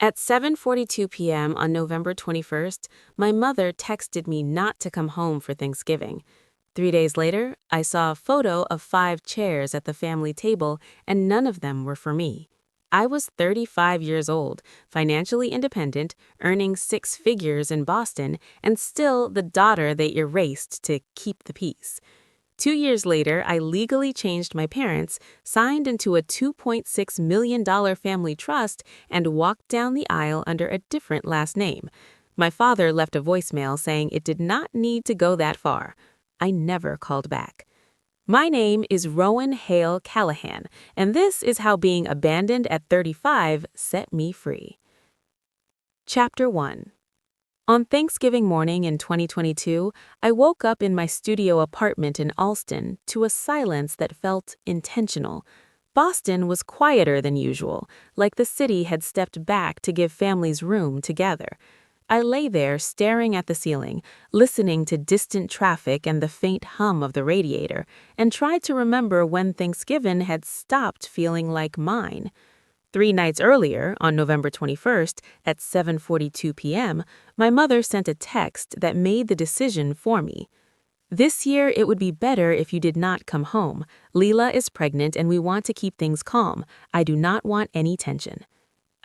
At 7:42 p.m. on November 21st, my mother texted me not to come home for Thanksgiving. 3 days later, I saw a photo of 5 chairs at the family table, and none of them were for me. I was 35 years old, financially independent, earning 6 figures in Boston, and still the daughter they erased to keep the peace. 2 years later, I legally changed my parents, signed into a $2.6 million family trust, and walked down the aisle under a different last name. My father left a voicemail saying it did not need to go that far. I never called back. My name is Rowan Hale Callahan, and this is how being abandoned at 35 set me free. Chapter 1. On Thanksgiving morning in 2022, I woke up in my studio apartment in Allston to a silence that felt intentional. Boston was quieter than usual, like the city had stepped back to give families room to gather. I lay there staring at the ceiling, listening to distant traffic and the faint hum of the radiator, and tried to remember when Thanksgiving had stopped feeling like mine. 3 nights earlier, on November 21st, at 7:42 p.m., my mother sent a text that made the decision for me. "This year it would be better if you did not come home. Leela is pregnant and we want to keep things calm. I do not want any tension."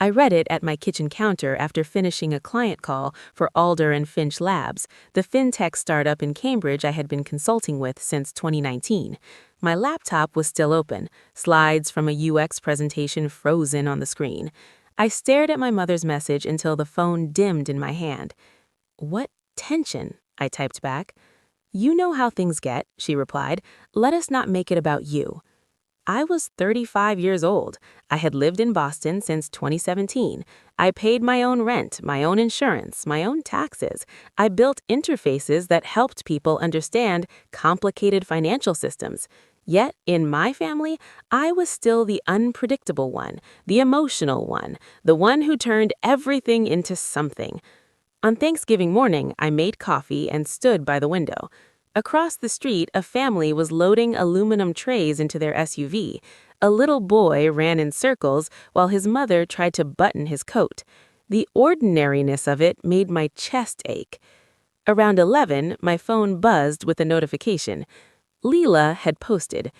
I read it at my kitchen counter after finishing a client call for Alder and Finch Labs, the fintech startup in Cambridge I had been consulting with since 2019. My laptop was still open, slides from a UX presentation frozen on the screen. I stared at my mother's message until the phone dimmed in my hand. "What tension?" I typed back. "You know how things get," she replied. "Let us not make it about you." I was 35 years old. I had lived in Boston since 2017. I paid my own rent, my own insurance, my own taxes. I built interfaces that helped people understand complicated financial systems. Yet, in my family, I was still the unpredictable one, the emotional one, the one who turned everything into something. On Thanksgiving morning, I made coffee and stood by the window. Across the street, a family was loading aluminum trays into their SUV. A little boy ran in circles while his mother tried to button his coat. The ordinariness of it made my chest ache. Around 11, my phone buzzed with a notification. Leela had posted.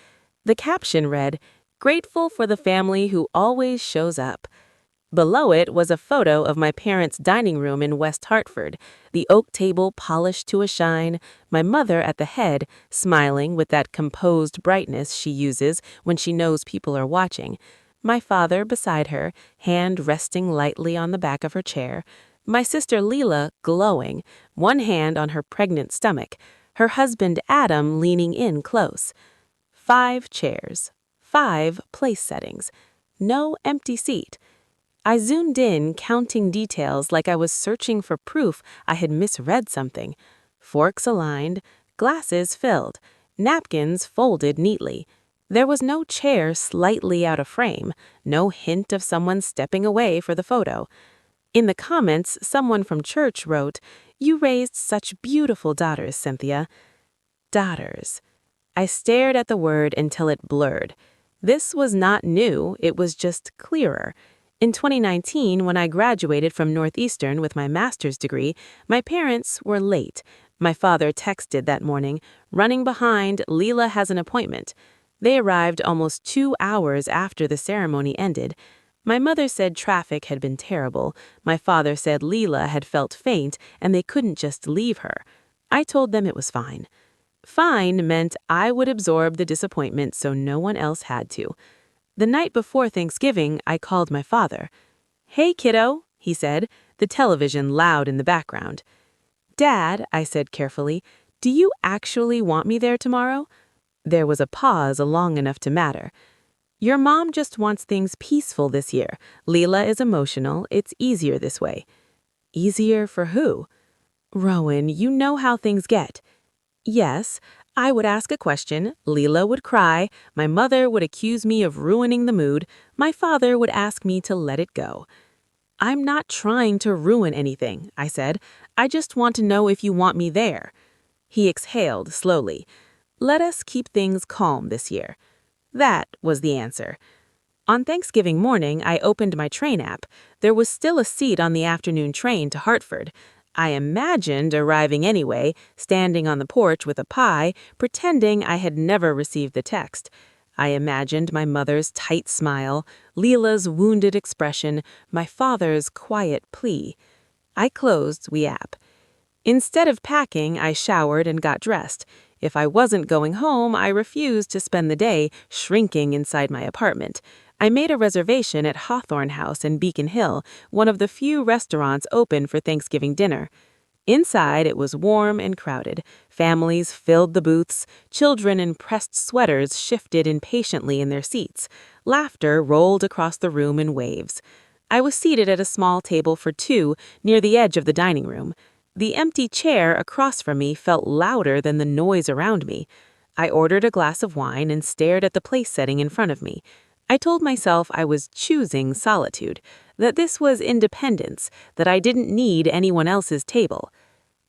The caption read, "Grateful for the family who always shows up." Below it was a photo of my parents' dining room in West Hartford, the oak table polished to a shine, my mother at the head, smiling with that composed brightness she uses when she knows people are watching, my father beside her, hand resting lightly on the back of her chair, my sister Leela glowing, one hand on her pregnant stomach, her husband Adam leaning in close. 5 chairs, 5 place settings, no empty seat. I zoomed in, counting details like I was searching for proof I had misread something. Forks aligned, glasses filled, napkins folded neatly. There was no chair slightly out of frame, no hint of someone stepping away for the photo. In the comments, someone from church wrote, "You raised such beautiful daughters, Cynthia." Daughters. I stared at the word until it blurred. This was not new, it was just clearer. In 2019, when I graduated from Northeastern with my master's degree, my parents were late. My father texted that morning, "Running behind, Leela has an appointment." They arrived almost 2 hours after the ceremony ended. My mother said traffic had been terrible. My father said Leela had felt faint and they couldn't just leave her. I told them it was fine. Fine meant I would absorb the disappointment so no one else had to. The night before Thanksgiving, I called my father. "Hey, kiddo," he said, the television loud in the background. "Dad," I said carefully, "do you actually want me there tomorrow?" There was a pause long enough to matter. "Your mom just wants things peaceful this year. Leela is emotional. It's easier this way." "Easier for who?" "Rowan, you know how things get." "Yes. I would ask a question, Leela would cry, my mother would accuse me of ruining the mood, my father would ask me to let it go." "I'm not trying to ruin anything," I said. "I just want to know if you want me there." He exhaled slowly. "Let us keep things calm this year." That was the answer. On Thanksgiving morning, I opened my train app. There was still a seat on the afternoon train to Hartford. I imagined arriving anyway, standing on the porch with a pie, pretending I had never received the text. I imagined my mother's tight smile, Leela's wounded expression, my father's quiet plea. I closed the app. Instead of packing, I showered and got dressed. If I wasn't going home, I refused to spend the day shrinking inside my apartment. I made a reservation at Hawthorne House in Beacon Hill, one of the few restaurants open for Thanksgiving dinner. Inside, it was warm and crowded. Families filled the booths. Children in pressed sweaters shifted impatiently in their seats. Laughter rolled across the room in waves. I was seated at a small table for two near the edge of the dining room. The empty chair across from me felt louder than the noise around me. I ordered a glass of wine and stared at the place setting in front of me. I told myself I was choosing solitude, that this was independence, that I didn't need anyone else's table.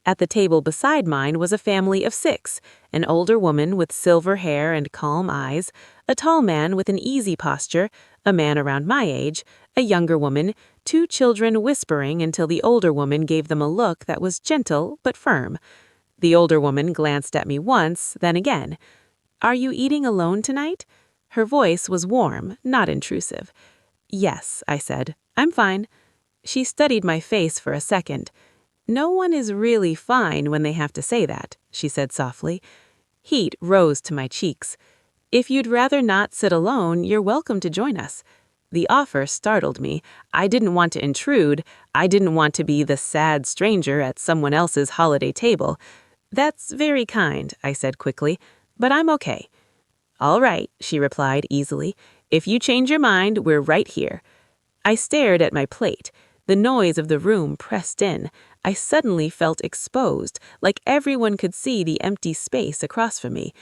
At the table beside mine was a family of 6, an older woman with silver hair and calm eyes, a tall man with an easy posture, a man around my age, a younger woman, 2 children whispering until the older woman gave them a look that was gentle but firm. The older woman glanced at me once, then again. "Are you eating alone tonight?" Her voice was warm, not intrusive. "Yes," I said. "I'm fine." She studied my face for a second. "No one is really fine when they have to say that," she said softly. Heat rose to my cheeks. "If you'd rather not sit alone, you're welcome to join us." The offer startled me. I didn't want to intrude. I didn't want to be the sad stranger at someone else's holiday table. "That's very kind," I said quickly, "but I'm okay." "All right," she replied easily. "If you change your mind, we're right here." I stared at my plate. The noise of the room pressed in. I suddenly felt exposed, like everyone could see the empty space across from me.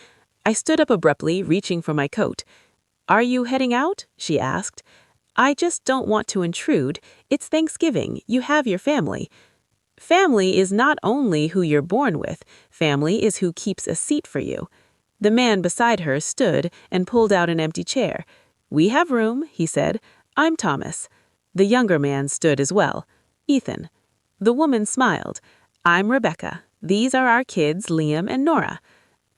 I stood up abruptly, reaching for my coat. "Are you heading out?" she asked. "I just don't want to intrude. It's Thanksgiving. You have your family." Family is not only who you're born with. Family is who keeps a seat for you. The man beside her stood and pulled out an empty chair. "We have room," he said. "I'm Thomas." The younger man stood as well. "Ethan." The woman smiled. "I'm Rebecca. These are our kids, Liam and Nora."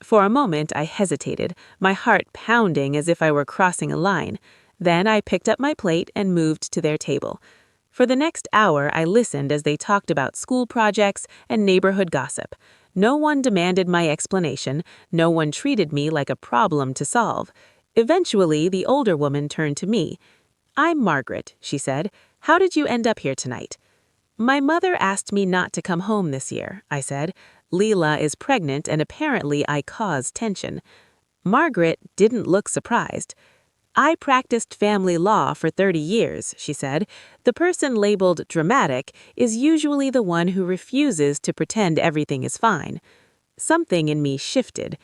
For a moment I hesitated, my heart pounding as if I were crossing a line. Then I picked up my plate and moved to their table. For the next hour I listened as they talked about school projects and neighborhood gossip. No one demanded my explanation. No one treated me like a problem to solve. Eventually, the older woman turned to me. "I'm Margaret," she said. "How did you end up here tonight?" "My mother asked me not to come home this year," I said. "Leela is pregnant and apparently I caused tension." Margaret didn't look surprised. "I practiced family law for 30 years," she said. "The person labeled dramatic is usually the one who refuses to pretend everything is fine." Something in me shifted.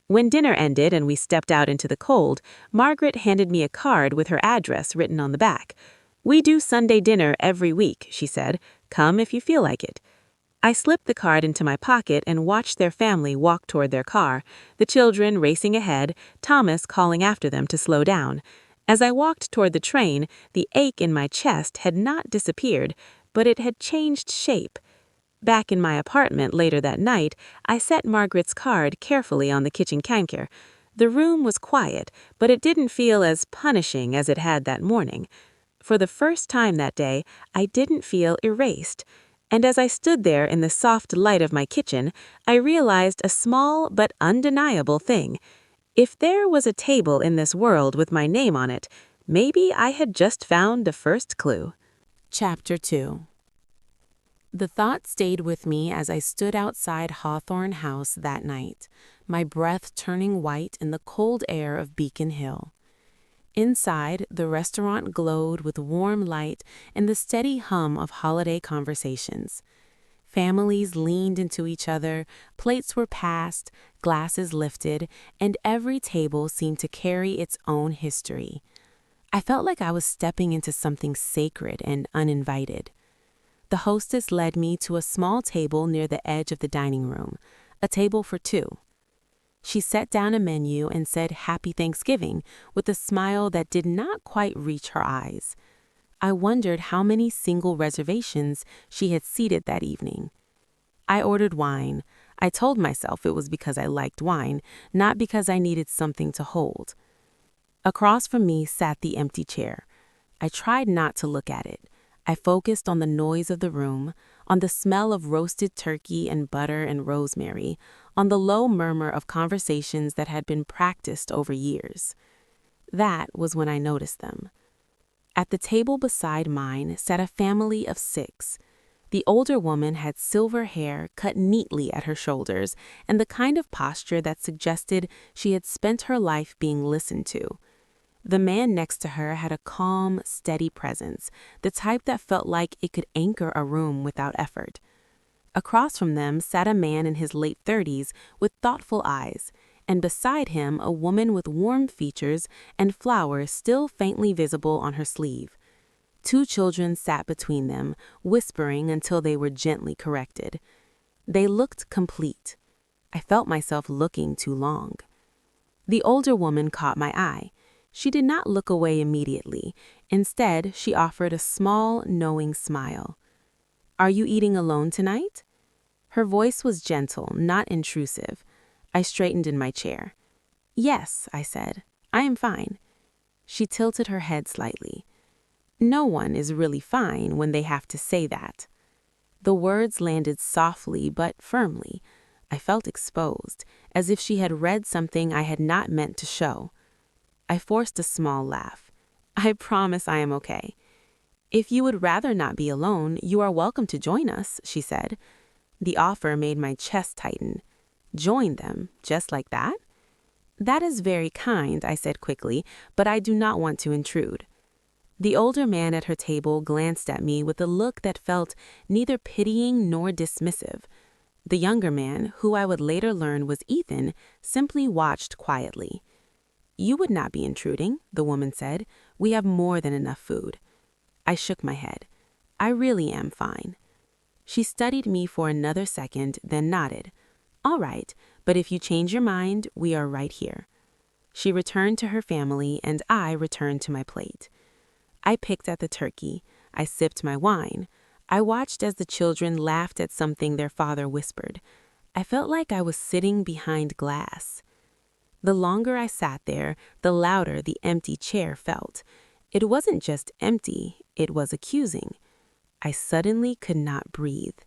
When dinner ended and we stepped out into the cold, Margaret handed me a card with her address written on the back. "We do Sunday dinner every week," she said. "Come if you feel like it." I slipped the card into my pocket and watched their family walk toward their car, the children racing ahead, Thomas calling after them to slow down. As I walked toward the train, the ache in my chest had not disappeared, but it had changed shape. Back in my apartment later that night, I set Margaret's card carefully on the kitchen counter. The room was quiet, but it didn't feel as punishing as it had that morning. For the first time that day, I didn't feel erased. And as I stood there in the soft light of my kitchen, I realized a small but undeniable thing. If there was a table in this world with my name on it, maybe I had just found the first clue. Chapter 2. The thought stayed with me as I stood outside Hawthorne House that night, my breath turning white in the cold air of Beacon Hill. Inside, the restaurant glowed with warm light and the steady hum of holiday conversations. Families leaned into each other, plates were passed, glasses lifted, and every table seemed to carry its own history. I felt like I was stepping into something sacred and uninvited. The hostess led me to a small table near the edge of the dining room, a table for two. She set down a menu and said Happy Thanksgiving with a smile that did not quite reach her eyes. I wondered how many single reservations she had seated that evening. I ordered wine. I told myself it was because I liked wine, not because I needed something to hold. Across from me sat the empty chair. I tried not to look at it. I focused on the noise of the room, on the smell of roasted turkey and butter and rosemary, on the low murmur of conversations that had been practiced over years. That was when I noticed them. At the table beside mine sat a family of 6. The older woman had silver hair cut neatly at her shoulders and the kind of posture that suggested she had spent her life being listened to. The man next to her had a calm, steady presence, the type that felt like it could anchor a room without effort. Across from them sat a man in his late 30s with thoughtful eyes, and beside him a woman with warm features and flowers still faintly visible on her sleeve. 2 children sat between them, whispering until they were gently corrected. They looked complete. I felt myself looking too long. The older woman caught my eye. She did not look away immediately. Instead, she offered a small, knowing smile. "Are you eating alone tonight?" Her voice was gentle, not intrusive. I straightened in my chair. "Yes," I said. "I am fine." She tilted her head slightly. No one is really fine when they have to say that. The words landed softly but firmly. I felt exposed, as if she had read something I had not meant to show. I forced a small laugh. "I promise I am okay." "If you would rather not be alone, you are welcome to join us," she said. The offer made my chest tighten. Join them, just like that? "That is very kind," I said quickly, "but I do not want to intrude." The older man at her table glanced at me with a look that felt neither pitying nor dismissive. The younger man, who I would later learn was Ethan, simply watched quietly. "You would not be intruding," the woman said. "We have more than enough food." I shook my head. "I really am fine." She studied me for another second, then nodded. "All right, but if you change your mind, we are right here." She returned to her family, and I returned to my plate. I picked at the turkey. I sipped my wine. I watched as the children laughed at something their father whispered. I felt like I was sitting behind glass. The longer I sat there, the louder the empty chair felt. It wasn't just empty, it was accusing. I suddenly could not breathe.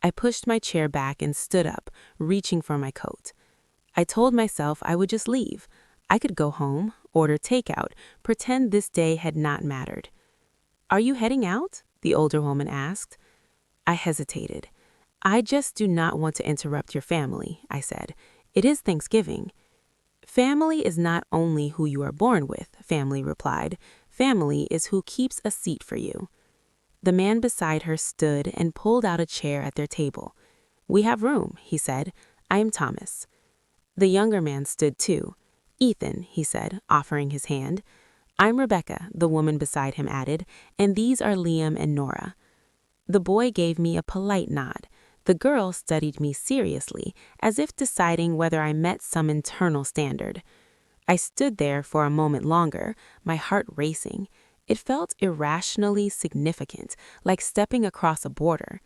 I pushed my chair back and stood up, reaching for my coat. I told myself I would just leave. I could go home, order takeout, pretend this day had not mattered. "Are you heading out?" the older woman asked. I hesitated. "I just do not want to interrupt your family," I said. "It is Thanksgiving." "Family is not only who you are born with," family replied. "Family is who keeps a seat for you." The man beside her stood and pulled out a chair at their table. "We have room," he said. "I am Thomas." The younger man stood too. "Ethan," he said, offering his hand. "I'm Rebecca," the woman beside him added, "and these are Liam and Nora." The boy gave me a polite nod. The girl studied me seriously, as if deciding whether I met some internal standard. I stood there for a moment longer, my heart racing. It felt irrationally significant, like stepping across a border.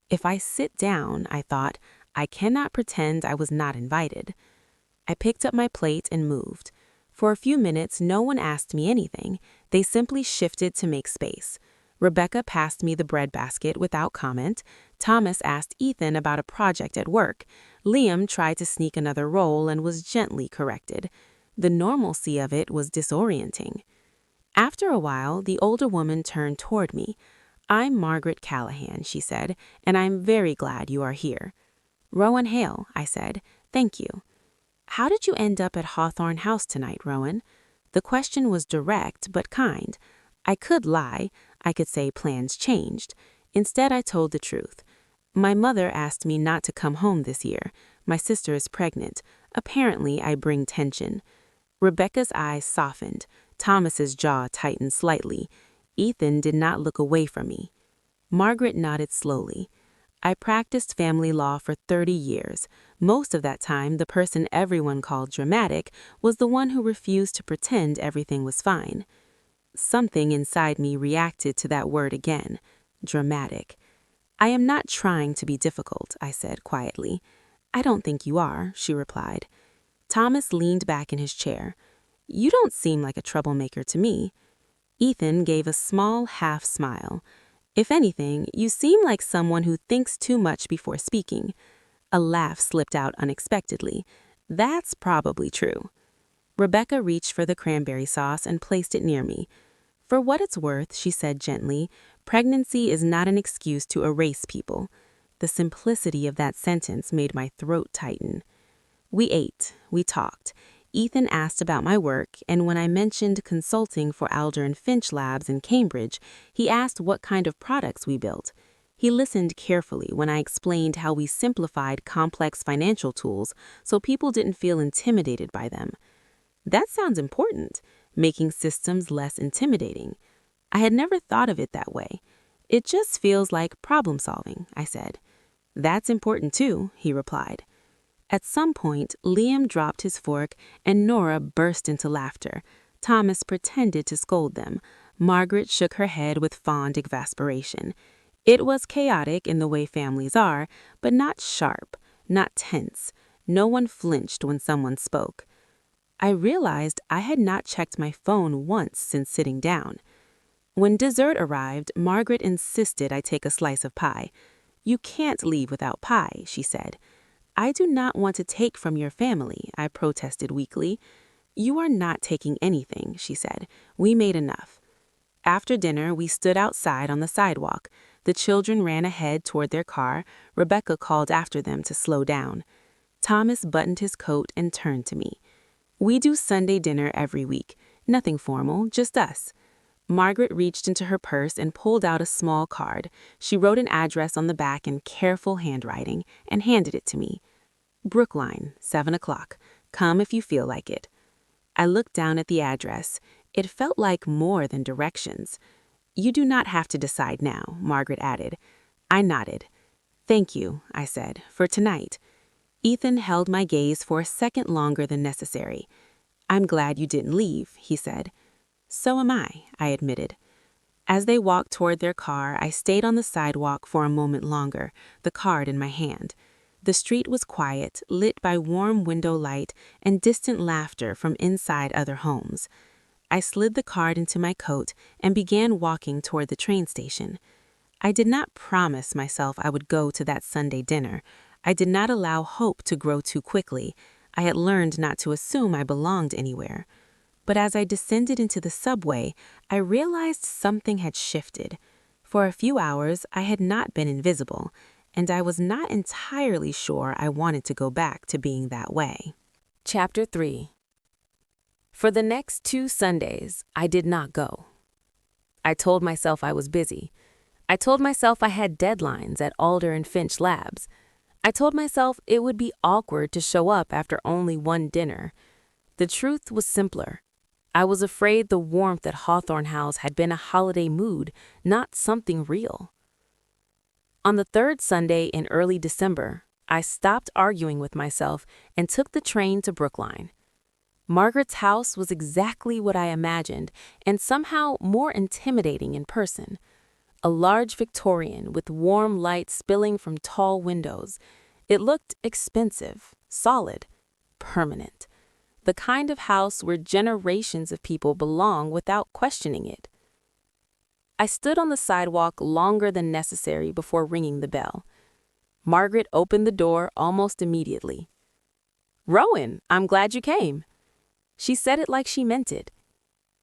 If I sit down, I thought, I cannot pretend I was not invited. I picked up my plate and moved. For a few minutes, no one asked me anything. They simply shifted to make space. Rebecca passed me the bread basket without comment. Thomas asked Ethan about a project at work. Liam tried to sneak another roll and was gently corrected. The normalcy of it was disorienting. After a while, the older woman turned toward me. "I'm Margaret Callahan," she said, "and I'm very glad you are here." "Rowan Hale," I said. "Thank you." "How did you end up at Hawthorne House tonight, Rowan?" The question was direct but kind. I could lie. I could say plans changed. Instead, I told the truth. "My mother asked me not to come home this year. My sister is pregnant. Apparently, I bring tension." Rebecca's eyes softened. Thomas's jaw tightened slightly. Ethan did not look away from me. Margaret nodded slowly. I practiced family law for 30 years. Most of that time, the person everyone called dramatic was the one who refused to pretend everything was fine. Something inside me reacted to that word again, dramatic. I am not trying to be difficult, I said quietly. I don't think you are, she replied. Thomas leaned back in his chair. You don't seem like a troublemaker to me. Ethan gave a small half smile. If anything, you seem like someone who thinks too much before speaking. A laugh slipped out unexpectedly. That's probably true. Rebecca reached for the cranberry sauce and placed it near me. For what it's worth, she said gently, pregnancy is not an excuse to erase people. The simplicity of that sentence made my throat tighten. We ate, we talked. Ethan asked about my work, and when I mentioned consulting for Alder and Finch Labs in Cambridge, he asked what kind of products we built. He listened carefully when I explained how we simplified complex financial tools so people didn't feel intimidated by them. That sounds important, making systems less intimidating. I had never thought of it that way. It just feels like problem solving, I said. That's important too, he replied. At some point, Liam dropped his fork and Nora burst into laughter. Thomas pretended to scold them. Margaret shook her head with fond exasperation. It was chaotic in the way families are, but not sharp, not tense. No one flinched when someone spoke. I realized I had not checked my phone once since sitting down. When dessert arrived, Margaret insisted I take a slice of pie. You can't leave without pie, she said. I do not want to take from your family, I protested weakly. You are not taking anything, she said. We made enough. After dinner, we stood outside on the sidewalk. The children ran ahead toward their car. Rebecca called after them to slow down. Thomas buttoned his coat and turned to me. We do Sunday dinner every week. Nothing formal, just us. Margaret reached into her purse and pulled out a small card. She wrote an address on the back in careful handwriting and handed it to me. Brookline, 7 o'clock. Come if you feel like it. I looked down at the address. It felt like more than directions. You do not have to decide now, Margaret added. I nodded. Thank you, I said, for tonight. Ethan held my gaze for a second longer than necessary. I'm glad you didn't leave, he said. So am I admitted. As they walked toward their car, I stayed on the sidewalk for a moment longer, the card in my hand. The street was quiet, lit by warm window light and distant laughter from inside other homes. I slid the card into my coat and began walking toward the train station. I did not promise myself I would go to that Sunday dinner. I did not allow hope to grow too quickly. I had learned not to assume I belonged anywhere. But as I descended into the subway, I realized something had shifted. For a few hours, I had not been invisible, and I was not entirely sure I wanted to go back to being that way. Chapter 3. For the next 2 Sundays, I did not go. I told myself I was busy. I told myself I had deadlines at Alder and Finch Labs. I told myself it would be awkward to show up after only one dinner. The truth was simpler. I was afraid the warmth at Hawthorne House had been a holiday mood, not something real. On the 3rd Sunday in early December, I stopped arguing with myself and took the train to Brookline. Margaret's house was exactly what I imagined, and somehow more intimidating in person. A large Victorian with warm light spilling from tall windows. It looked expensive, solid, permanent. The kind of house where generations of people belong without questioning it. I stood on the sidewalk longer than necessary before ringing the bell. Margaret opened the door almost immediately. "Rowan, I'm glad you came." She said it like she meant it.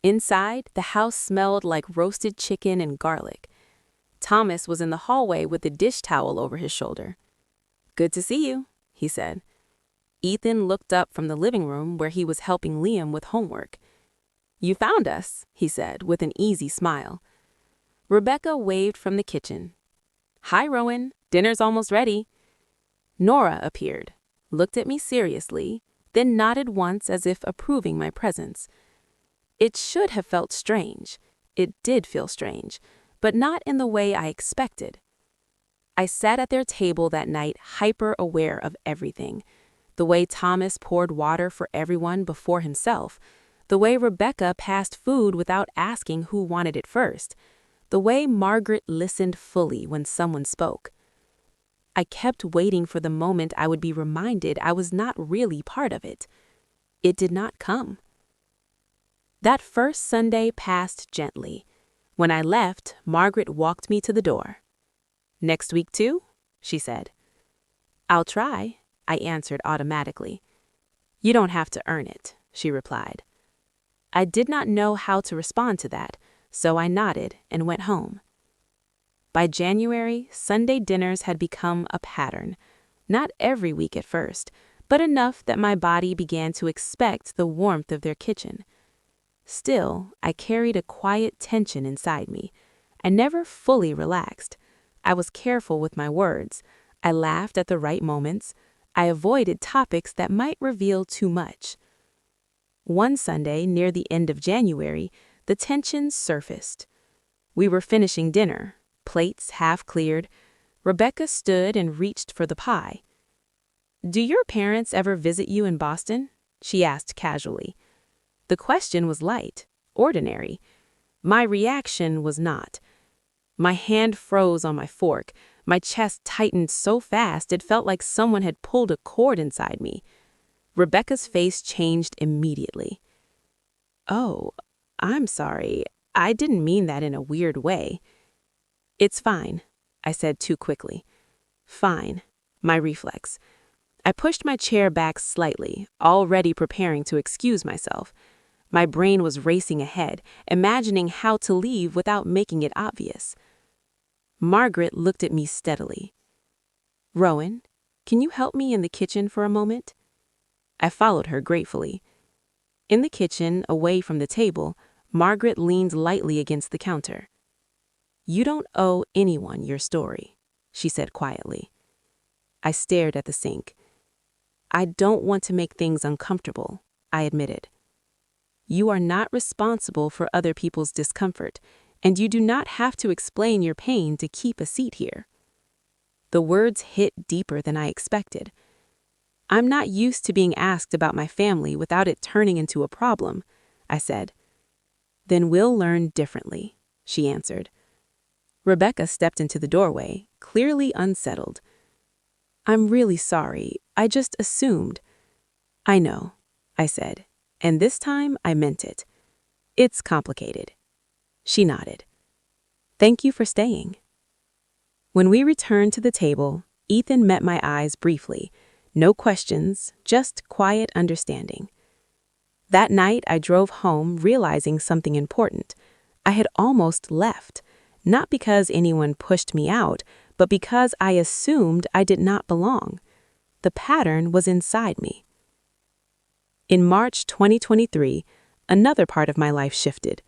Inside, the house smelled like roasted chicken and garlic. Thomas was in the hallway with a dish towel over his shoulder. "Good to see you," he said. Ethan looked up from the living room where he was helping Liam with homework. "You found us," he said with an easy smile. Rebecca waved from the kitchen. "Hi, Rowan. Dinner's almost ready." Nora appeared, looked at me seriously, then nodded once as if approving my presence. It should have felt strange. It did feel strange, but not in the way I expected. I sat at their table that night, hyper-aware of everything. The way Thomas poured water for everyone before himself. The way Rebecca passed food without asking who wanted it first. The way Margaret listened fully when someone spoke. I kept waiting for the moment I would be reminded I was not really part of it. It did not come. That first Sunday passed gently. When I left, Margaret walked me to the door. "Next week too?" she said. "I'll try," I answered automatically. "You don't have to earn it," she replied. I did not know how to respond to that, so I nodded and went home. By January, Sunday dinners had become a pattern. Not every week at first, but enough that my body began to expect the warmth of their kitchen. Still, I carried a quiet tension inside me. I never fully relaxed. I was careful with my words. I laughed at the right moments. I avoided topics that might reveal too much. One Sunday, near the end of January, the tension surfaced. We were finishing dinner, plates half cleared. Rebecca stood and reached for the pie. "Do your parents ever visit you in Boston?" she asked casually. The question was light, ordinary. My reaction was not. My hand froze on my fork. My chest tightened so fast it felt like someone had pulled a cord inside me. Rebecca's face changed immediately. "Oh, I'm sorry. I didn't mean that in a weird way." "It's fine," I said too quickly. "Fine," my reflex. I pushed my chair back slightly, already preparing to excuse myself. My brain was racing ahead, imagining how to leave without making it obvious. Margaret looked at me steadily. "Rowan, can you help me in the kitchen for a moment?" I followed her gratefully. In the kitchen, away from the table, Margaret leaned lightly against the counter. "You don't owe anyone your story," she said quietly. I stared at the sink. "I don't want to make things uncomfortable," I admitted. "You are not responsible for other people's discomfort, and you do not have to explain your pain to keep a seat here." The words hit deeper than I expected. "I'm not used to being asked about my family without it turning into a problem," I said. "Then we'll learn differently," she answered. Rebecca stepped into the doorway, clearly unsettled. "I'm really sorry. I just assumed." "I know," I said, and this time I meant it. "It's complicated." She nodded. "Thank you for staying." When we returned to the table, Ethan met my eyes briefly. No questions, just quiet understanding. That night, I drove home realizing something important. I had almost left, not because anyone pushed me out, but because I assumed I did not belong. The pattern was inside me. In March 2023, another part of my life shifted.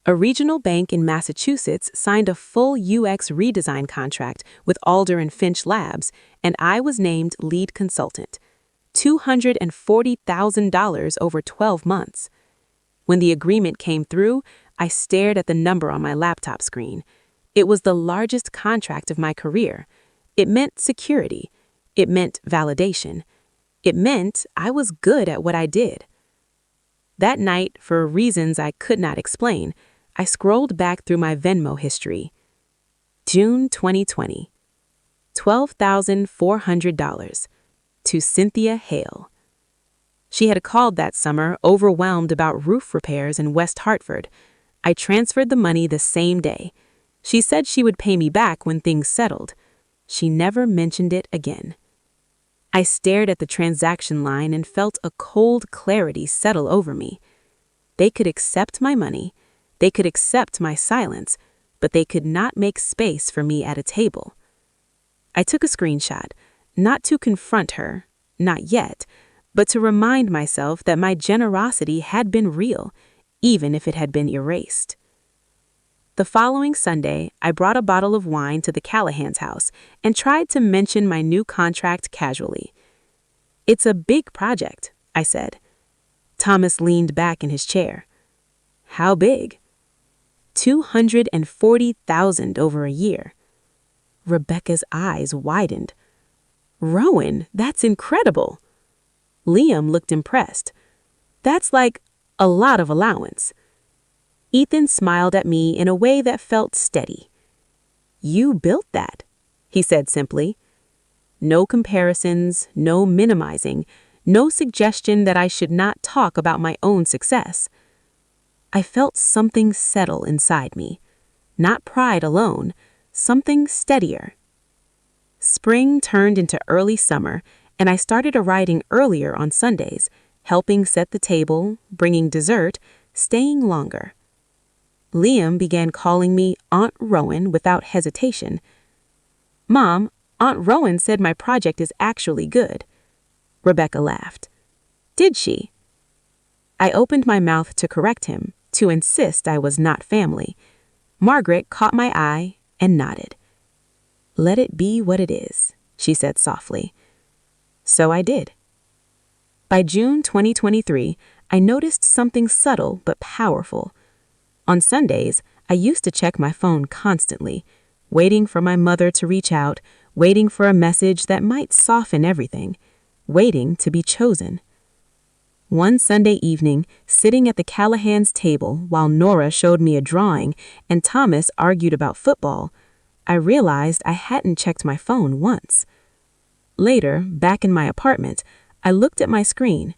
A regional bank in Massachusetts signed a full UX redesign contract with Alder and Finch Labs, and I was named lead consultant. $240,000 over 12 months. When the agreement came through, I stared at the number on my laptop screen. It was the largest contract of my career. It meant security. It meant validation. It meant I was good at what I did. That night, for reasons I could not explain, I scrolled back through my Venmo history. June 2020. $12,400 to Cynthia Hale. She had called that summer, overwhelmed about roof repairs in West Hartford. I transferred the money the same day. She said she would pay me back when things settled. She never mentioned it again. I stared at the transaction line and felt a cold clarity settle over me. They could accept my money. They could accept my silence, but they could not make space for me at a table. I took a screenshot, not to confront her, not yet, but to remind myself that my generosity had been real, even if it had been erased. The following Sunday, I brought a bottle of wine to the Callahan's house and tried to mention my new contract casually. "It's a big project," I said. Thomas leaned back in his chair. "How big?" $240,000 over a year. Rebecca's eyes widened. "Rowan, that's incredible." Liam looked impressed. "That's like a lot of allowance." Ethan smiled at me in a way that felt steady. "You built that," he said simply. No comparisons, no minimizing, no suggestion that I should not talk about my own success. I felt something settle inside me. Not pride alone, something steadier. Spring turned into early summer, and I started arriving earlier on Sundays, helping set the table, bringing dessert, staying longer. Liam began calling me Aunt Rowan without hesitation. "Mom, Aunt Rowan said my project is actually good." Rebecca laughed. "Did she?" I opened my mouth to correct him, to insist I was not family. Margaret caught my eye and nodded. "Let it be what it is," she said softly. So I did. By June 2023, I noticed something subtle but powerful. On Sundays, I used to check my phone constantly, waiting for my mother to reach out, waiting for a message that might soften everything, waiting to be chosen. One Sunday evening, sitting at the Callahans' table while Nora showed me a drawing and Thomas argued about football, I realized I hadn't checked my phone once. Later, back in my apartment, I looked at my screen.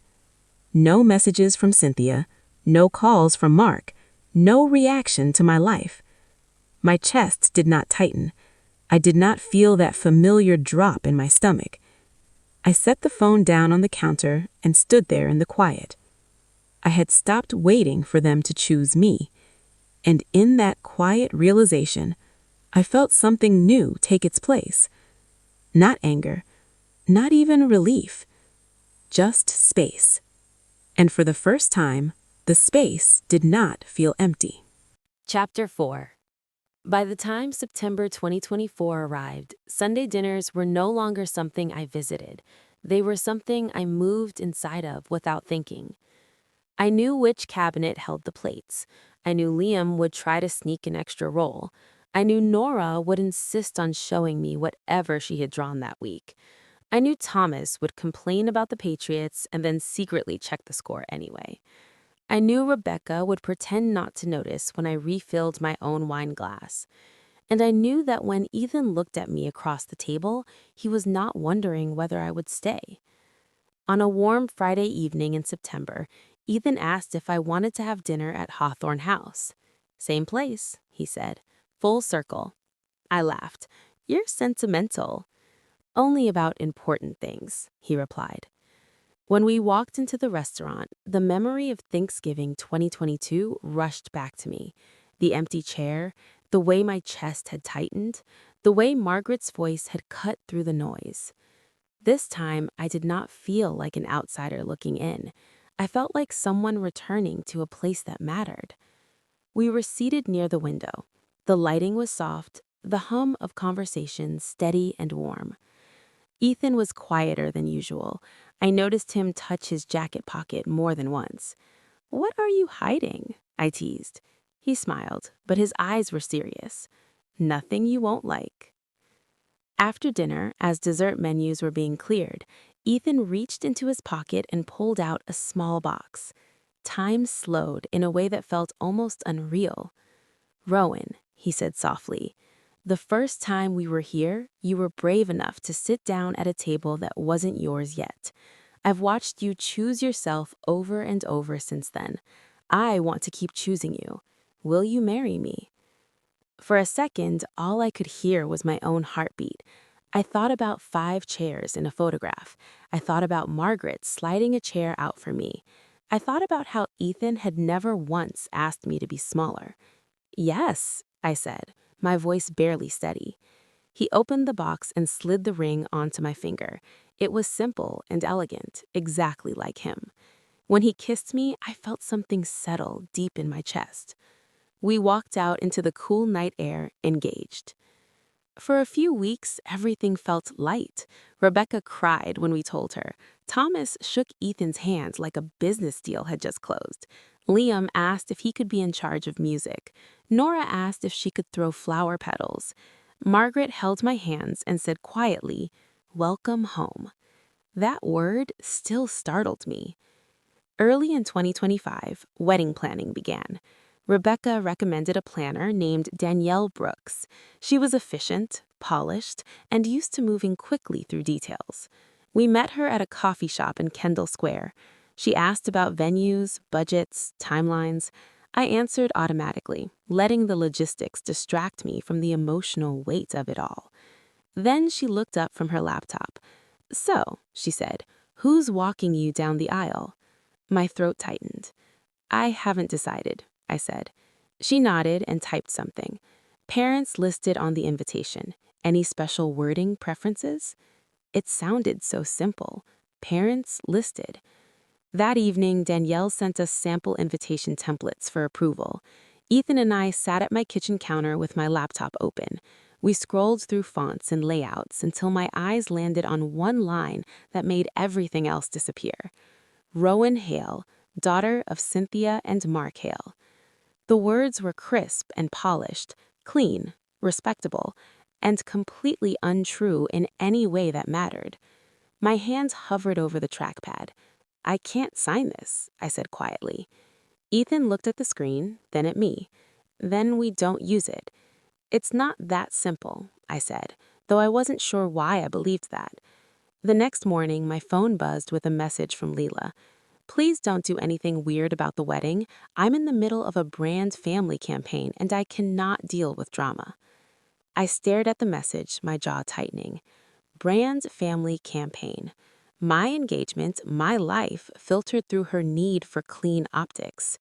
No messages from Cynthia, no calls from Mark, no reaction to my life. My chest did not tighten. I did not feel that familiar drop in my stomach. I set the phone down on the counter and stood there in the quiet. I had stopped waiting for them to choose me, and in that quiet realization, I felt something new take its place. Not anger, not even relief, just space. And for the first time, the space did not feel empty. Chapter 4. By the time September 2024 arrived, Sunday dinners were no longer something I visited. They were something I moved inside of without thinking. I knew which cabinet held the plates. I knew Liam would try to sneak an extra roll. I knew Nora would insist on showing me whatever she had drawn that week. I knew Thomas would complain about the Patriots and then secretly check the score anyway. I knew Rebecca would pretend not to notice when I refilled my own wine glass. And I knew that when Ethan looked at me across the table, he was not wondering whether I would stay. On a warm Friday evening in September, Ethan asked if I wanted to have dinner at Hawthorne House. "Same place," he said. "Full circle." I laughed. "You're sentimental." "Only about important things," he replied. When we walked into the restaurant, the memory of Thanksgiving 2022 rushed back to me. The empty chair, the way my chest had tightened, the way Margaret's voice had cut through the noise. This time, I did not feel like an outsider looking in. I felt like someone returning to a place that mattered. We were seated near the window. The lighting was soft, the hum of conversation steady and warm. Ethan was quieter than usual. I noticed him touch his jacket pocket more than once. "What are you hiding?" I teased. He smiled, but his eyes were serious. "Nothing you won't like." After dinner, as dessert menus were being cleared, Ethan reached into his pocket and pulled out a small box. Time slowed in a way that felt almost unreal. "Rowan," he said softly, "the first time we were here, you were brave enough to sit down at a table that wasn't yours yet. I've watched you choose yourself over and over since then. I want to keep choosing you. Will you marry me?" For a second, all I could hear was my own heartbeat. I thought about 5 chairs in a photograph. I thought about Margaret sliding a chair out for me. I thought about how Ethan had never once asked me to be smaller. "Yes," I said, my voice barely steady. He opened the box and slid the ring onto my finger. It was simple and elegant, exactly like him. When he kissed me, I felt something settle deep in my chest. We walked out into the cool night air, engaged. For a few weeks, everything felt light. Rebecca cried when we told her. Thomas shook Ethan's hand like a business deal had just closed. Liam asked if he could be in charge of music. Nora asked if she could throw flower petals. Margaret held my hands and said quietly, "Welcome home." That word still startled me. Early in 2025, wedding planning began. Rebecca recommended a planner named Danielle Brooks. She was efficient, polished, and used to moving quickly through details. We met her at a coffee shop in Kendall Square. She asked about venues, budgets, timelines. I answered automatically, letting the logistics distract me from the emotional weight of it all. Then she looked up from her laptop. "So," she said, "who's walking you down the aisle?" My throat tightened. "I haven't decided," I said. She nodded and typed something. "Parents listed on the invitation. Any special wording preferences?" It sounded so simple. Parents listed. That evening, Danielle sent us sample invitation templates for approval. Ethan and I sat at my kitchen counter with my laptop open. We scrolled through fonts and layouts until my eyes landed on one line that made everything else disappear. Rowan Hale, daughter of Cynthia and Mark Hale. The words were crisp and polished, clean, respectable, and completely untrue in any way that mattered. My hands hovered over the trackpad. "I can't sign this," I said quietly. Ethan looked at the screen, then at me. "Then we don't use it." "It's not that simple," I said, though I wasn't sure why I believed that. The next morning, my phone buzzed with a message from Leela. "Please don't do anything weird about the wedding. I'm in the middle of a brand family campaign and I cannot deal with drama." I stared at the message, my jaw tightening. Brand family campaign. My engagement, my life, filtered through her need for clean optics.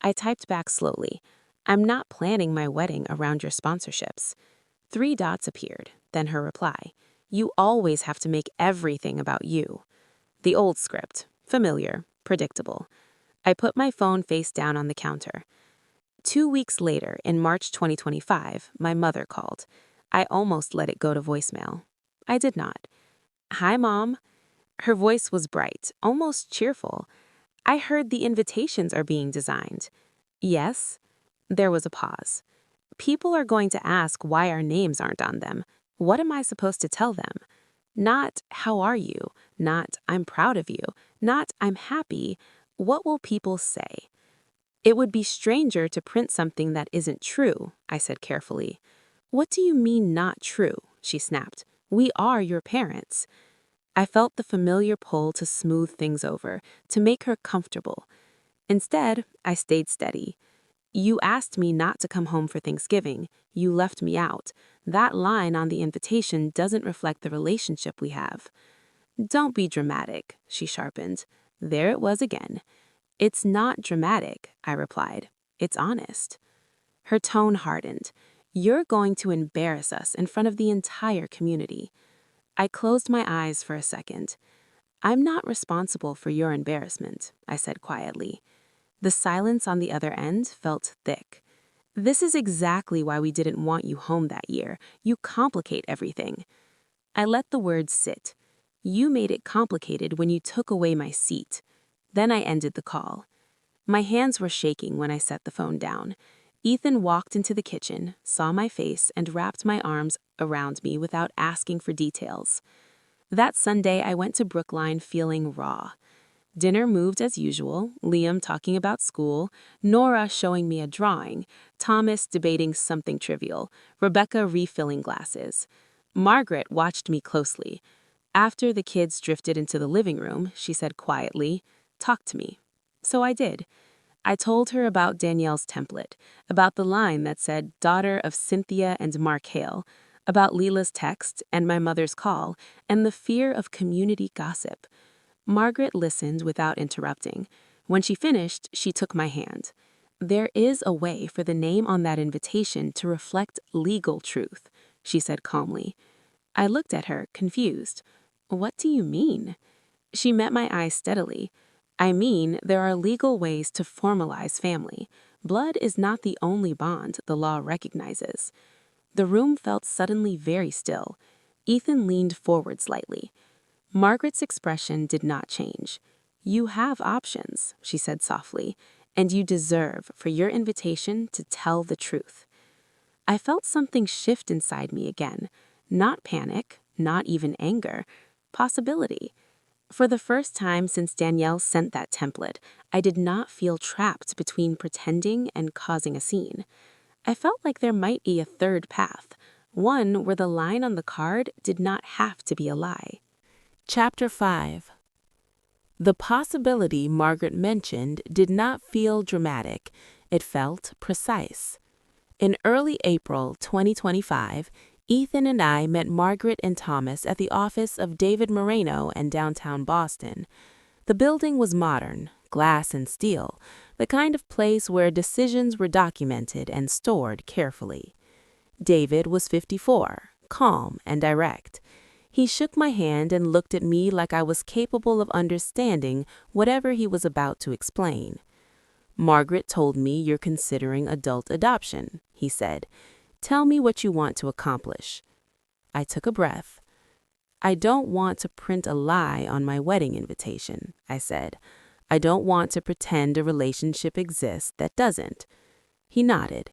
I typed back slowly. "I'm not planning my wedding around your sponsorships." 3 dots appeared, then her reply. "You always have to make everything about you." The old script. Familiar. Predictable. I put my phone face down on the counter. 2 weeks later, in March 2025, my mother called. I almost let it go to voicemail. I did not. "Hi, Mom." Her voice was bright, almost cheerful. "I heard the invitations are being designed." "Yes?" There was a pause. "People are going to ask why our names aren't on them. What am I supposed to tell them? Not, 'How are you?' Not, 'I'm proud of you?' Not, 'I'm happy.' What will people say?" "It would be stranger to print something that isn't true," I said carefully. "What do you mean not true?" she snapped. "We are your parents." I felt the familiar pull to smooth things over, to make her comfortable. Instead, I stayed steady. "You asked me not to come home for Thanksgiving. You left me out. That line on the invitation doesn't reflect the relationship we have." "Don't be dramatic," she sharpened. There it was again. "It's not dramatic," I replied. "It's honest." Her tone hardened. "You're going to embarrass us in front of the entire community." I closed my eyes for a second. "I'm not responsible for your embarrassment," I said quietly. The silence on the other end felt thick. "This is exactly why we didn't want you home that year. You complicate everything." I let the words sit. "You made it complicated when you took away my seat." Then I ended the call. My hands were shaking when I set the phone down. Ethan walked into the kitchen, saw my face, and wrapped my arms around me without asking for details. That Sunday, I went to Brookline feeling raw. Dinner moved as usual, Liam talking about school, Nora showing me a drawing, Thomas debating something trivial, Rebecca refilling glasses. Margaret watched me closely. After the kids drifted into the living room, she said quietly, "Talk to me." So I did. I told her about Danielle's template, about the line that said daughter of Cynthia and Mark Hale, about Leela's text and my mother's call, and the fear of community gossip. Margaret listened without interrupting. When she finished, she took my hand. "There is a way for the name on that invitation to reflect legal truth," she said calmly. I looked at her, confused. "What do you mean?" She met my eyes steadily. "I mean, there are legal ways to formalize family. Blood is not the only bond the law recognizes." The room felt suddenly very still. Ethan leaned forward slightly. Margaret's expression did not change. "You have options," she said softly, "and you deserve for your invitation to tell the truth." I felt something shift inside me again. Not panic, not even anger. Possibility. For the first time since Danielle sent that template, I did not feel trapped between pretending and causing a scene. I felt like there might be a third path, one where the line on the card did not have to be a lie. Chapter 5. The possibility Margaret mentioned did not feel dramatic. It felt precise. In early April 2025, Ethan and I met Margaret and Thomas at the office of David Moreno in downtown Boston. The building was modern, glass and steel, the kind of place where decisions were documented and stored carefully. David was 54, calm and direct. He shook my hand and looked at me like I was capable of understanding whatever he was about to explain. "Margaret told me you're considering adult adoption," he said. "Tell me what you want to accomplish." I took a breath. "I don't want to print a lie on my wedding invitation," I said. "I don't want to pretend a relationship exists that doesn't." He nodded.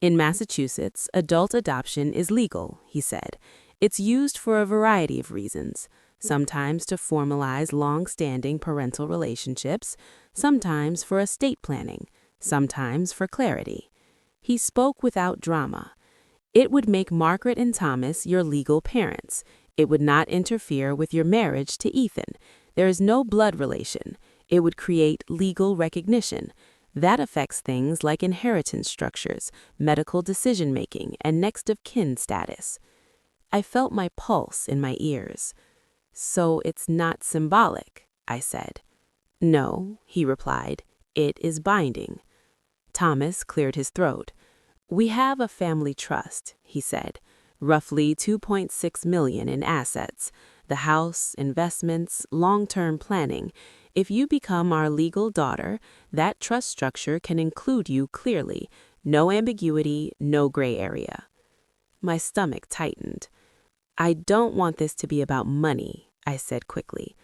"In Massachusetts, adult adoption is legal," he said. "It's used for a variety of reasons, sometimes to formalize long-standing parental relationships, sometimes for estate planning, sometimes for clarity." He spoke without drama. "It would make Margaret and Thomas your legal parents. It would not interfere with your marriage to Ethan. There is no blood relation. It would create legal recognition. That affects things like inheritance structures, medical decision-making, and next-of-kin status." I felt my pulse in my ears. "So it's not symbolic," I said. "No," he replied. "It is binding." Thomas cleared his throat. "We have a family trust," he said. "Roughly $2.6 million in assets. The house, investments, long-term planning. If you become our legal daughter, that trust structure can include you clearly. No ambiguity, no gray area." My stomach tightened. "I don't want this to be about money," I said quickly.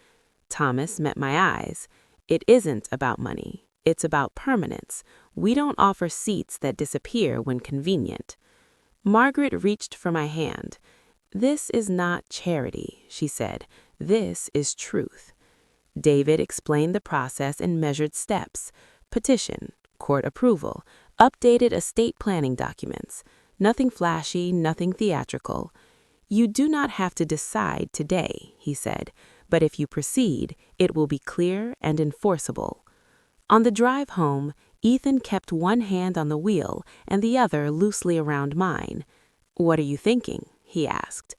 Thomas met my eyes. "It isn't about money. It's about permanence. We don't offer seats that disappear when convenient." Margaret reached for my hand. "This is not charity," she said. "This is truth." David explained the process in measured steps: petition, court approval, updated estate planning documents. Nothing flashy, nothing theatrical. "You do not have to decide today," he said, "but if you proceed, it will be clear and enforceable." On the drive home, Ethan kept one hand on the wheel and the other loosely around mine. "What are you thinking?" he asked.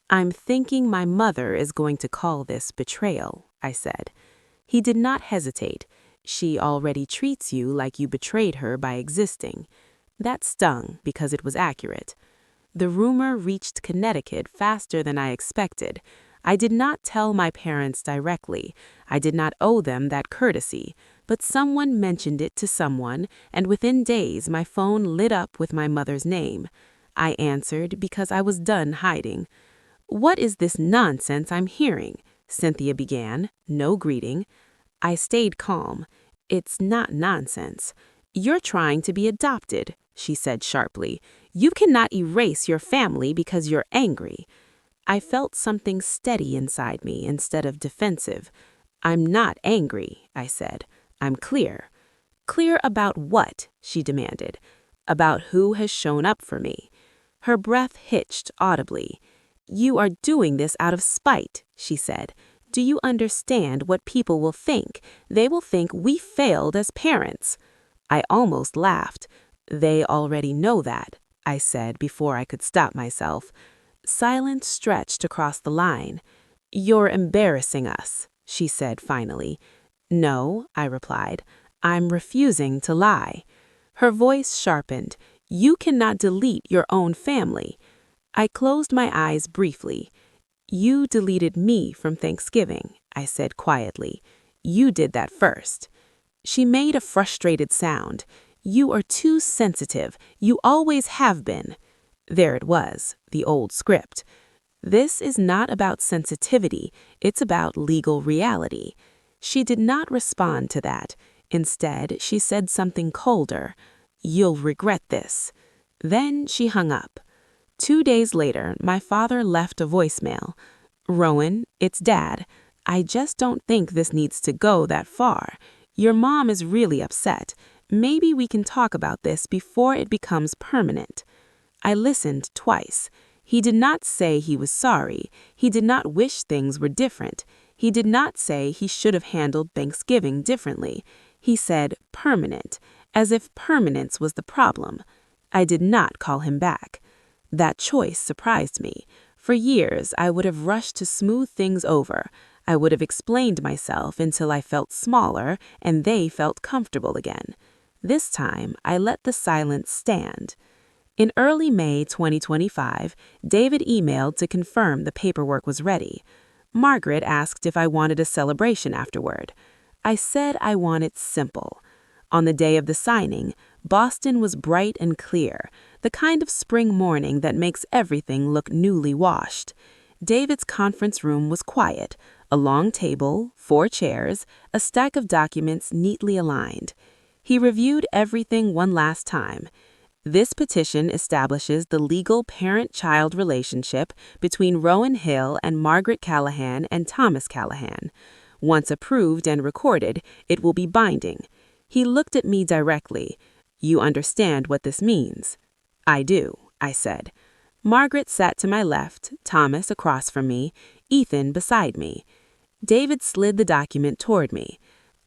"I'm thinking my mother is going to call this betrayal," I said. He did not hesitate. "She already treats you like you betrayed her by existing." That stung because it was accurate. The rumor reached Connecticut faster than I expected. I did not tell my parents directly. I did not owe them that courtesy. But someone mentioned it to someone, and within days my phone lit up with my mother's name. I answered because I was done hiding. "What is this nonsense I'm hearing?" Cynthia began, no greeting. I stayed calm. "It's not nonsense. You're trying to be adopted," she said sharply. "You cannot erase your family because you're angry." I felt something steady inside me instead of defensive. "I'm not angry," I said. "I'm clear." "Clear about what?" she demanded. "About who has shown up for me." Her breath hitched audibly. "You are doing this out of spite," she said. "Do you understand what people will think? They will think we failed as parents." I almost laughed. "They already know that," I said before I could stop myself. Silence stretched across the line. "You're embarrassing us," she said finally. "No," I replied. "I'm refusing to lie." Her voice sharpened. "You cannot delete your own family." I closed my eyes briefly. "You deleted me from Thanksgiving," I said quietly. "You did that first." She made a frustrated sound. "You are too sensitive. You always have been." There it was, the old script. "This is not about sensitivity. It's about legal reality." She did not respond to that. Instead, she said something colder. "You'll regret this." Then she hung up. 2 days later, my father left a voicemail. "Rowan, it's Dad. I just don't think this needs to go that far. Your mom is really upset. Maybe we can talk about this before it becomes permanent." I listened twice. He did not say he was sorry. He did not wish things were different. He did not say he should have handled Thanksgiving differently. He said permanent, as if permanence was the problem. I did not call him back. That choice surprised me. For years, I would have rushed to smooth things over. I would have explained myself until I felt smaller and they felt comfortable again. This time, I let the silence stand. In early May 2025, David emailed to confirm the paperwork was ready. Margaret asked if I wanted a celebration afterward. I said I want it simple. On the day of the signing, Boston was bright and clear, the kind of spring morning that makes everything look newly washed. David's conference room was quiet, a long table, 4 chairs, a stack of documents neatly aligned. He reviewed everything one last time. This petition establishes the legal parent-child relationship between Rowan Hill and Margaret Callahan and Thomas Callahan. Once approved and recorded, it will be binding. He looked at me directly. "You understand what this means?" "I do," I said. Margaret sat to my left, Thomas across from me, Ethan beside me. David slid the document toward me.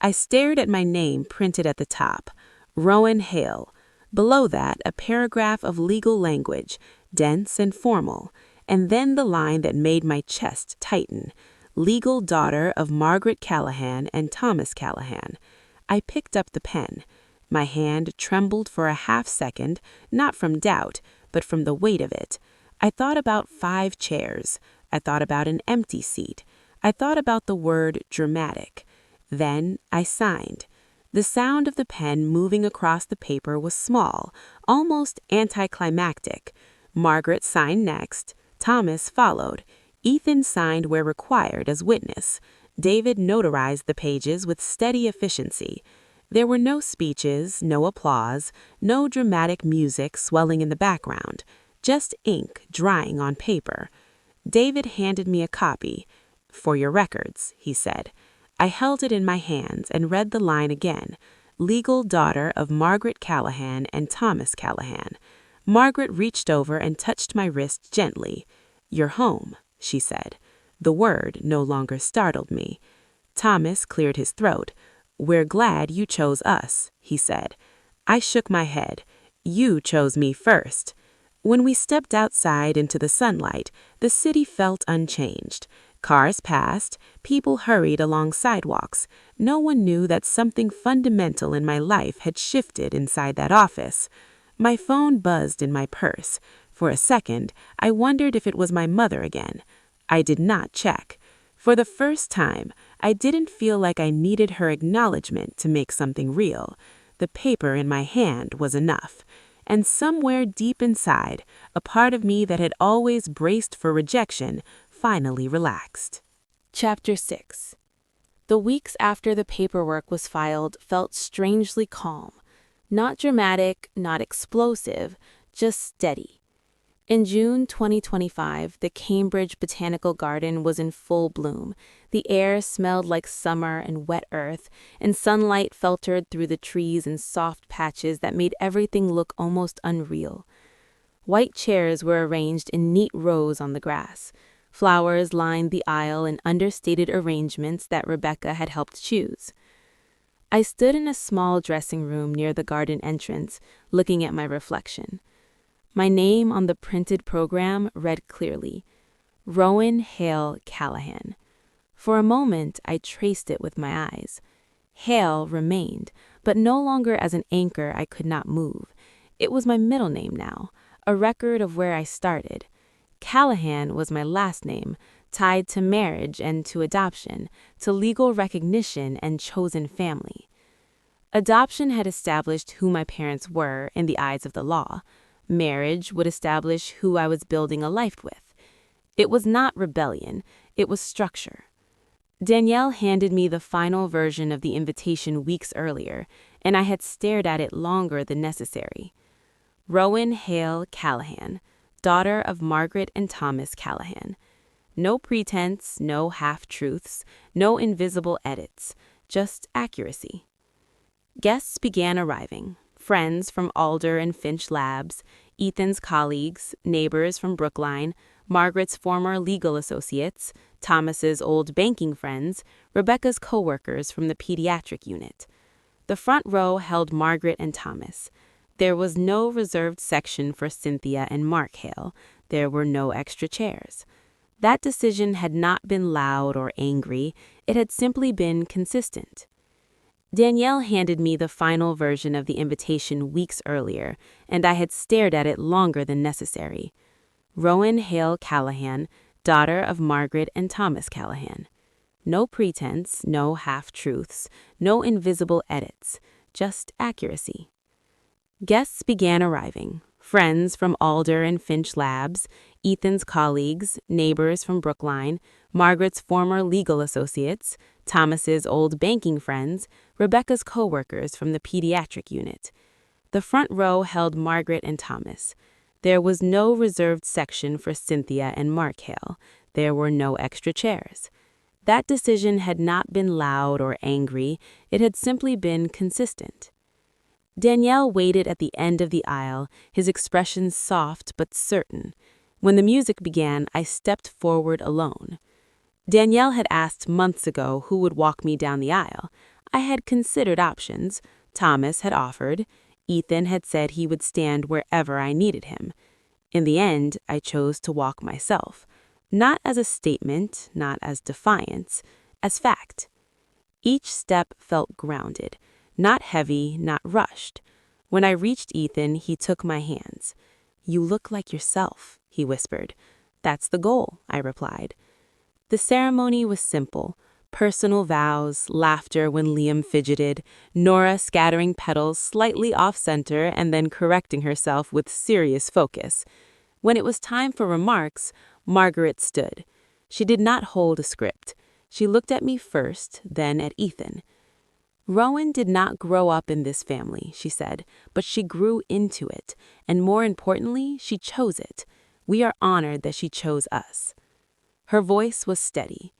I stared at my name printed at the top, Rowan Hill. Below that, a paragraph of legal language, dense and formal, and then the line that made my chest tighten, legal daughter of Margaret Callahan and Thomas Callahan. I picked up the pen. My hand trembled for a half second, not from doubt, but from the weight of it. I thought about 5 chairs. I thought about an empty seat. I thought about the word dramatic. Then I signed. The sound of the pen moving across the paper was small, almost anticlimactic. Margaret signed next. Thomas followed. Ethan signed where required as witness. David notarized the pages with steady efficiency. There were no speeches, no applause, no dramatic music swelling in the background, just ink drying on paper. David handed me a copy. "For your records," he said. I held it in my hands and read the line again. Legal daughter of Margaret Callahan and Thomas Callahan. Margaret reached over and touched my wrist gently. "You're home," she said. The word no longer startled me. Thomas cleared his throat. "We're glad you chose us," he said. I shook my head. "You chose me first." When we stepped outside into the sunlight, the city felt unchanged. Cars passed, people hurried along sidewalks. No one knew that something fundamental in my life had shifted inside that office. My phone buzzed in my purse. For a second, I wondered if it was my mother again. I did not check. For the first time, I didn't feel like I needed her acknowledgement to make something real. The paper in my hand was enough. And somewhere deep inside, a part of me that had always braced for rejection finally relaxed. Chapter 6. The weeks after the paperwork was filed felt strangely calm. Not dramatic, not explosive, just steady. In June 2025, the Cambridge Botanical Garden was in full bloom. The air smelled like summer and wet earth, and sunlight filtered through the trees in soft patches that made everything look almost unreal. White chairs were arranged in neat rows on the grass. Flowers lined the aisle in understated arrangements that Rebecca had helped choose. I stood in a small dressing room near the garden entrance, looking at my reflection. My name on the printed program read clearly, Rowan Hale Callahan. For a moment, I traced it with my eyes. Hale remained, but no longer as an anchor I could not move. It was my middle name now, a record of where I started. Callahan was my last name, tied to marriage and to adoption, to legal recognition and chosen family. Adoption had established who my parents were in the eyes of the law. Marriage would establish who I was building a life with. It was not rebellion, it was structure. Danielle handed me the final version of the invitation weeks earlier, and I had stared at it longer than necessary. Rowan Hale Callahan, daughter of Margaret and Thomas Callahan. No pretense, no half-truths, no invisible edits, just accuracy. Guests began arriving. Friends from Alder and Finch Labs, Ethan's colleagues, neighbors from Brookline, Margaret's former legal associates, Thomas's old banking friends, Rebecca's co-workers from the pediatric unit. The front row held Margaret and Thomas. There was no reserved section for Cynthia and Mark Hale. There were no extra chairs. That decision had not been loud or angry. It had simply been consistent. Danielle handed me the final version of the invitation weeks earlier, and I had stared at it longer than necessary. Rowan Hale Callahan, daughter of Margaret and Thomas Callahan. No pretense, no half-truths, no invisible edits, just accuracy. Guests began arriving. Friends from Alder and Finch Labs, Ethan's colleagues, neighbors from Brookline, Margaret's former legal associates, Thomas's old banking friends, Rebecca's co-workers from the pediatric unit. The front row held Margaret and Thomas. There was no reserved section for Cynthia and Mark Hale. There were no extra chairs. That decision had not been loud or angry. It had simply been consistent. Danielle waited at the end of the aisle, his expression soft but certain. When the music began, I stepped forward alone. Danielle had asked months ago who would walk me down the aisle. I had considered options. Thomas had offered. Ethan had said he would stand wherever I needed him. In the end, I chose to walk myself. Not as a statement, not as defiance, as fact. Each step felt grounded. Not heavy, not rushed. When I reached Ethan, he took my hands. "You look like yourself," he whispered. "That's the goal," I replied. The ceremony was simple. Personal vows, laughter when Liam fidgeted, Nora scattering petals slightly off-center and then correcting herself with serious focus. When it was time for remarks, Margaret stood. She did not hold a script. She looked at me first, then at Ethan. "Rowan did not grow up in this family," she said, "but she grew into it, and more importantly, she chose it. We are honored that she chose us." Her voice was steady.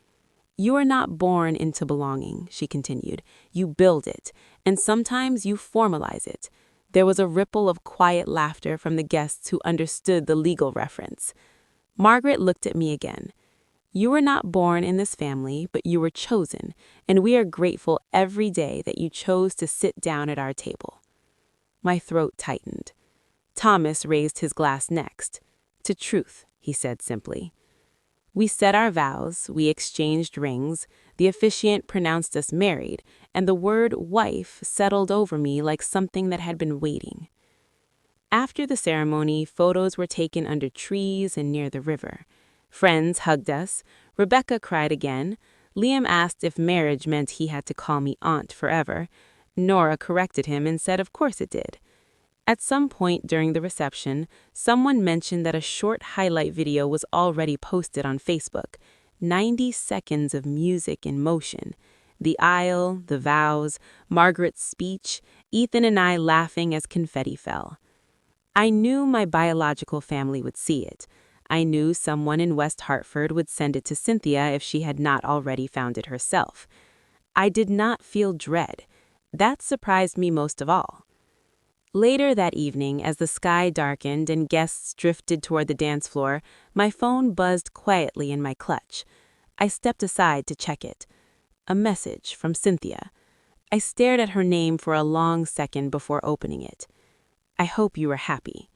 "You are not born into belonging," she continued. "You build it, and sometimes you formalize it." There was a ripple of quiet laughter from the guests who understood the legal reference. Margaret looked at me again. "You were not born in this family, but you were chosen, and we are grateful every day that you chose to sit down at our table." My throat tightened. Thomas raised his glass next. "To truth," he said simply. We said our vows, we exchanged rings, the officiant pronounced us married, and the word wife settled over me like something that had been waiting. After the ceremony, photos were taken under trees and near the river. Friends hugged us. Rebecca cried again. Liam asked if marriage meant he had to call me aunt forever. Nora corrected him and said of course it did. At some point during the reception, someone mentioned that a short highlight video was already posted on Facebook. 90 seconds of music in motion. The aisle, the vows, Margaret's speech, Ethan and I laughing as confetti fell. I knew my biological family would see it. I knew someone in West Hartford would send it to Cynthia if she had not already found it herself. I did not feel dread. That surprised me most of all. Later that evening, as the sky darkened and guests drifted toward the dance floor, my phone buzzed quietly in my clutch. I stepped aside to check it. A message from Cynthia. I stared at her name for a long second before opening it. "I hope you are happy."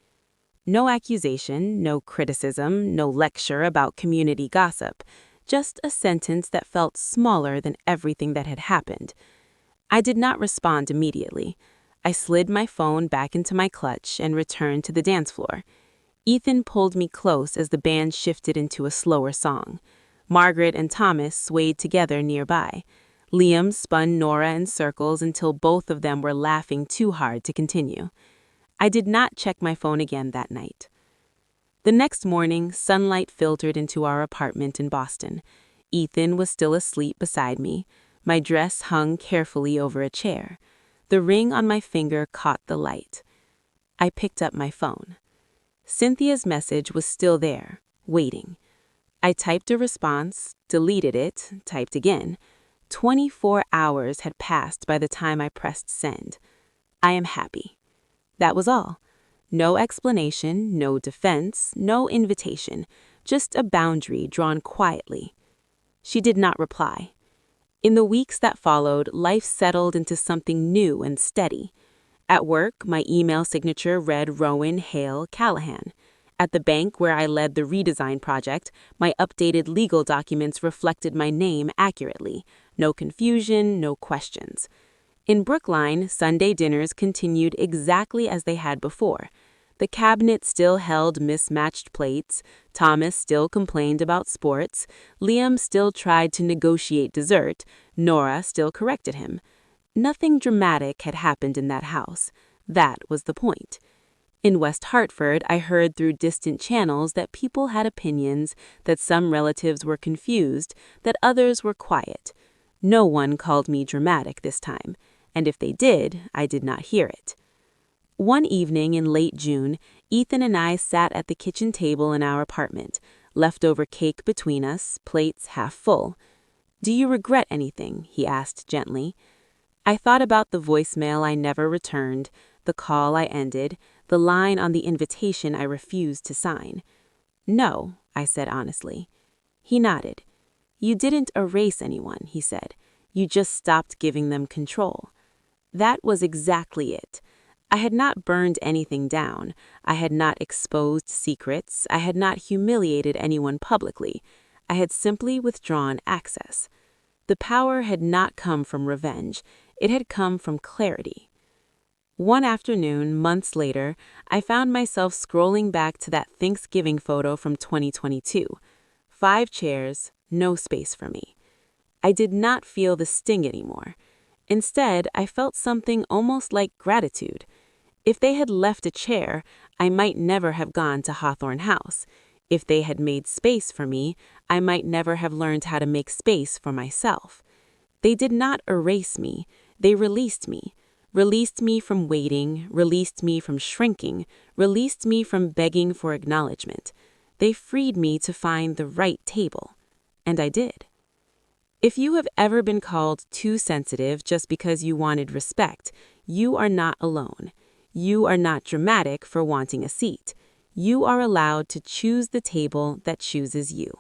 No accusation, no criticism, no lecture about community gossip. Just a sentence that felt smaller than everything that had happened. I did not respond immediately. I slid my phone back into my clutch and returned to the dance floor. Ethan pulled me close as the band shifted into a slower song. Margaret and Thomas swayed together nearby. Liam spun Nora in circles until both of them were laughing too hard to continue. I did not check my phone again that night. The next morning, sunlight filtered into our apartment in Boston. Ethan was still asleep beside me. My dress hung carefully over a chair. The ring on my finger caught the light. I picked up my phone. Cynthia's message was still there, waiting. I typed a response, deleted it, typed again. 24 hours had passed by the time I pressed send. I am happy. That was all. No explanation, no defense, no invitation, just a boundary drawn quietly. She did not reply. In the weeks that followed, life settled into something new and steady. At work, my email signature read Rowan Hale Callahan. At the bank where I led the redesign project, my updated legal documents reflected my name accurately. No confusion, no questions. In Brookline, Sunday dinners continued exactly as they had before. The cabinet still held mismatched plates, Thomas still complained about sports, Liam still tried to negotiate dessert, Nora still corrected him. Nothing dramatic had happened in that house. That was the point. In West Hartford, I heard through distant channels that people had opinions, that some relatives were confused, that others were quiet. No one called me dramatic this time, and if they did, I did not hear it. One evening in late June, Ethan and I sat at the kitchen table in our apartment, leftover cake between us, plates half full. "Do you regret anything?" he asked gently. I thought about the voicemail I never returned, the call I ended, the line on the invitation I refused to sign. "No," I said honestly. He nodded. "You didn't erase anyone," he said. "You just stopped giving them control." That was exactly it. I had not burned anything down. I had not exposed secrets. I had not humiliated anyone publicly. I had simply withdrawn access. The power had not come from revenge. It had come from clarity. One afternoon, months later, I found myself scrolling back to that Thanksgiving photo from 2022. 5 chairs, no space for me. I did not feel the sting anymore. Instead, I felt something almost like gratitude. If they had left a chair, I might never have gone to Hawthorne House. If they had made space for me, I might never have learned how to make space for myself. They did not erase me. They released me. Released me from waiting, released me from shrinking, released me from begging for acknowledgement. They freed me to find the right table. And I did. If you have ever been called too sensitive just because you wanted respect, you are not alone. You are not dramatic for wanting a seat. You are allowed to choose the table that chooses you.